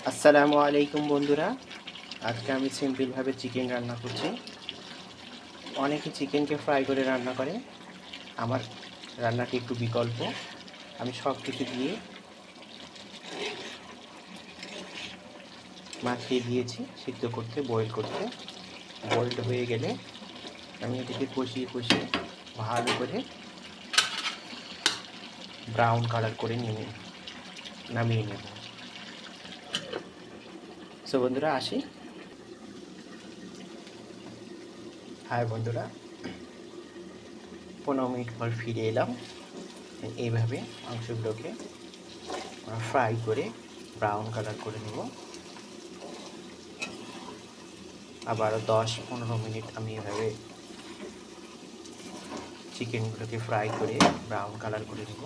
আসসালামু আলাইকুম বন্ধুরা। আজকে আমি সিম্পলভাবে চিকেন রান্না করছি। অনেকে চিকেনকে ফ্রাই করে রান্না করে, আমার রান্নাটি একটু বিকল্প। আমি সব কিছু দিয়ে মাখিয়ে দিয়েছি সিদ্ধ করতে, বয়েল করতে। বয়েলড হয়ে গেলে আমি এটিকে কষিয়ে কষিয়ে ভালো করে ব্রাউন কালার করে নামিয়ে নেব। সো বন্ধুরা আসি। হাই বন্ধুরা, 15 মিনিট পর ফিরে এলাম। এইভাবে মাংসগুলোকে ফ্রাই করে ব্রাউন কালার করে নেব। আবার 10-15 মিনিট আমি এভাবে চিকেনগুলোকে ফ্রাই করে ব্রাউন কালার করে নেব।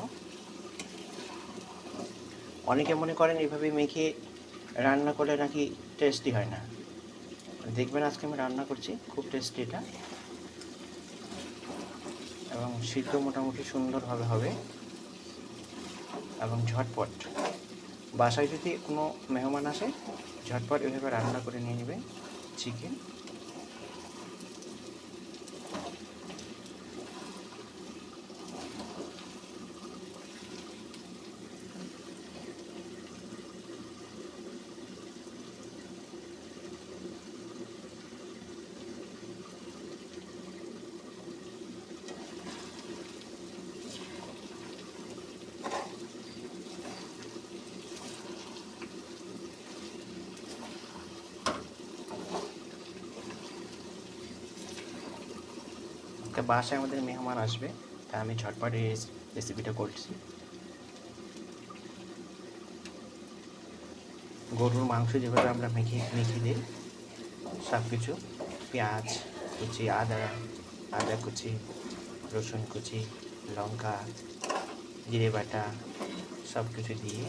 অনেকে মনে করেন এভাবে মেখে রান্না করলে নাকি টেস্টি হয় না। দেখবেন আজকে আমি রান্না করছি, খুব টেস্টি এটা, এবং সিদ্ধ মোটামুটি সুন্দরভাবে হবে এবং ঝটপট। বাসায় যদি কোনো মেহমান আসে, ঝটপট এভাবে রান্না করে নিয়ে নেবেন চিকেন। তো বাসায় আমাদের মেহমান আসবে, তাই আমি ঝটপট এই রেসিপিটা করছি। গরুর মাংস যেভাবে আমরা মেখে দিই সব কিছু, পেঁয়াজ কুচি, আদা কুচি, রসুন কুচি, লঙ্কা, জিরে বাটা সব কিছু দিয়ে,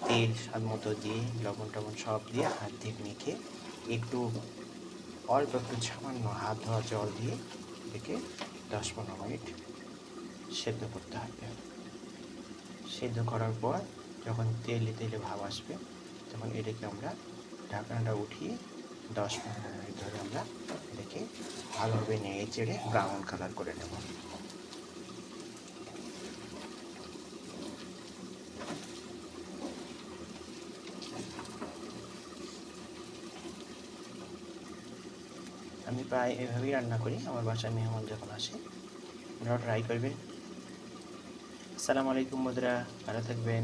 তেল স্বাদ মতো দিয়ে, লবণ টবণ সব দিয়ে হাত দিয়ে মেখে একটু অল্প একটু সামান্য হাত ধোয়া জল দিয়ে এটাকে 10-15 মিনিট সেদ্ধ করতে হবে। সেদ্ধ করার পর যখন তেলে তেলে ভাব আসবে, তখন এটাকে আমরা ঢাকনাটা উঠিয়ে 10-15 মিনিট ধরে আমরা এটাকে ভালোভাবে নেড়ে চেড়ে ব্রাউন কালার করে নেব। আমি প্রায় এভাবেই রান্না করি আমার বাসায় মেহমান যখন আসে। আপনারা ট্রাই করবেন। আসসালামু আলাইকুম বন্ধুরা, ভালো থাকবেন।